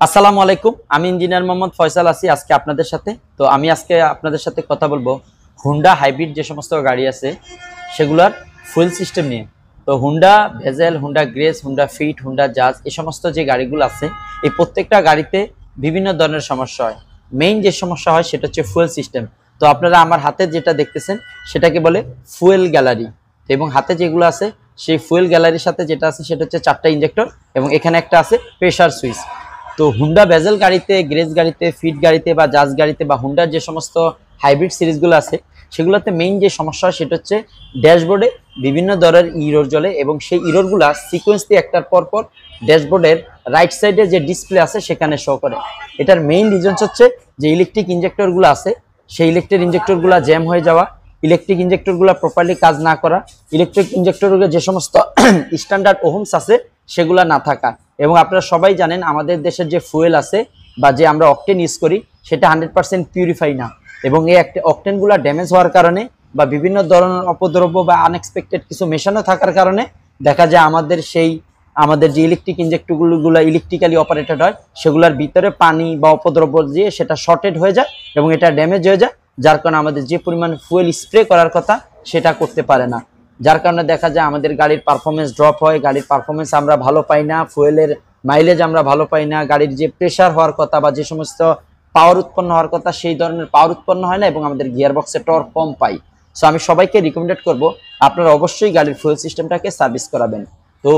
আসসালামু আলাইকুম। আমি ইঞ্জিনিয়ার মোহাম্মদ ফয়সাল আছি আজকে আপনাদের সাথে। তো আমি আজকে আপনাদের সাথে কথা বলবো হুন্ডা হাইব্রিড যে সমস্ত গাড়ি আছে সেগুলোর ফুয়েল সিস্টেম নিয়ে। তো Honda Vezel, Honda Grace, Honda Fit, Honda Jazz এই সমস্ত যে গাড়িগুলো আছে এই প্রত্যেকটা গাড়িতে বিভিন্ন ধরনের সমস্যা হয়। মেইন যে সমস্যা হয় সেটা হচ্ছে ফুয়েল সিস্টেম। তো আপনারা আমার হাতে যেটা দেখতেছেন সেটাকে বলে ফুয়েল গ্যালারি, এবং হাতে যেগুলো আছে সেই ফুয়েল গ্যালারির সাথে যেটা আছে সেটা হচ্ছে 4টা ইঞ্জেক্টর এবং এখানে একটা আছে প্রেসার সুইচ। তো হুন্ডা ভেজেল গাড়িতে, গ্রেস গাড়িতে, ফিট গাড়িতে বা জাজ গাড়িতে বা হুন্ডার যে সমস্ত হাইব্রিড সিরিজগুলো আছে সেগুলোতে মেইন যে সমস্যা হয় সেটা হচ্ছে ড্যাশবোর্ডে বিভিন্ন ধরনের ইরর জ্বলে এবং সেই ইররগুলা সিকোয়েন্স দিয়ে একটার পর পর ড্যাশবোর্ডের রাইট সাইডে যে ডিসপ্লে আছে সেখানে শো করে। এটার মেইন রিজন হচ্ছে যে ইলেকট্রিক ইঞ্জেক্টরগুলো আছে সেই ইলেকট্রিক ইঞ্জেক্টরগুলো জ্যাম হয়ে যাওয়া, ইলেকট্রিক ইঞ্জেক্টরগুলো প্রপারলি কাজ না করা, ইলেকট্রিক ইঞ্জেক্টরগুলো যে সমস্ত স্ট্যান্ডার্ড ওহমস আছে সেগুলো না থাকা। এবং আপনারা সবাই জানেন আমাদের দেশের যে ফুয়েল আছে বা যে আমরা অকটেন ইউজ করি সেটা 100% পিউরিফাই না, এবং এই অকটেনগুলো ড্যামেজ হওয়ার কারণে বা বিভিন্ন ধরনের অপদ্রব্য বা আনএক্সপেক্টেড কিছু মেশানো থাকার কারণে দেখা যায় আমাদের যে ইলেকট্রিক ইঞ্জেক্টরগুলো ইলেকট্রিক্যালি অপারেটেড হয় সেগুলোর ভিতরে পানি বা অপদ্রব্য দিয়ে সেটা শর্টেড হয়ে যায় এবং এটা ড্যামেজ হয়ে যায়, যার কারণে আমাদের যে পরিমাণ ফুয়েল স্প্রে করার কথা সেটা করতে পারে না। যার কারণে দেখা যায় আমাদের গাড়ির পারফরমেন্স ড্রপ হয়, গাড়ির পারফরমেন্স আমরা ভালো পাই না, ফুয়েলের মাইলেজ আমরা ভালো পাই না, গাড়ির যে প্রেশার হওয়ার কথা বা যে সমস্ত পাওয়ার উৎপন্ন হওয়ার কথা সেই ধরনের পাওয়ার উৎপন্ন হয় না এবং আমাদের গিয়ার বক্সের টর্ক কম পাই। সো আমি সবাইকে রিকমেন্ডেড করব আপনারা অবশ্যই গাড়ির ফুয়েল সিস্টেমটাকে সার্ভিস করাবেন। তো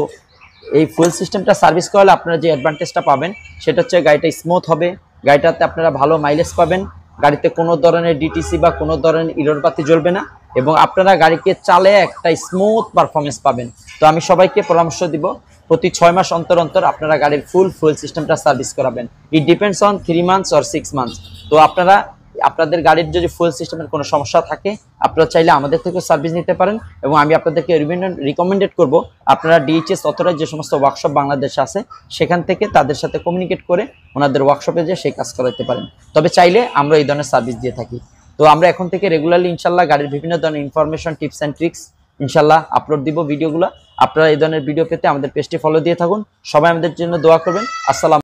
এই ফুয়েল সিস্টেমটা সার্ভিস করালে আপনারা যে অ্যাডভান্টেজটা পাবেন সেটা হচ্ছে গাড়িটা স্মুথ হবে, গাড়িটাতে আপনারা ভালো মাইলেজ পাবেন, গাড়িতে কোনো ধরনের ডিটিসি বা কোনো ধরনের ইরর বাতি জ্বলবে না এবং আপনারা গাড়িকে চালে একটা স্মুথ পারফরমেন্স পাবেন। তো আমি সবাইকে পরামর্শ দিব প্রতি 6 মাস অন্তর অন্তর আপনারা গাড়ির ফুয়েল সিস্টেমটা সার্ভিস করাবেন। It depends on 3 months or 6 months. তো আপনারা আপনাদের গাড়ির যদি ফুয়েল সিস্টেমের কোনো সমস্যা থাকে আপনারা চাইলে আমাদের থেকে সার্ভিস নিতে পারেন এবং আমি আপনাদেরকে রিকমেন্ডেড করব আপনারা ডিএইচএস অথরাইজড যে সমস্ত ওয়ার্কশপ বাংলাদেশে আছে সেখান থেকে তাদের সাথে কমিউনিকেট করে ওনাদের ওয়ার্কশপে যে সেই কাজ করাতে পারেন। তবে চাইলে আমরা এই ধরনের সার্ভিস দিয়ে থাকি। তো আমরা এখন থেকে রেগুলারলি ইনশাল্লাহ গাড়ির বিভিন্ন ধরনের ইনফরমেশন, টিপস অ্যান্ড ট্রিক্স ইনশাল্লাহ আপলোড দিব ভিডিওগুলো। আপনারা এই ধরনের ভিডিও পেতে আমাদের পেজটি ফলো দিয়ে থাকুন। সবাই আমাদের জন্য দোয়া করবেন। আসসালাম।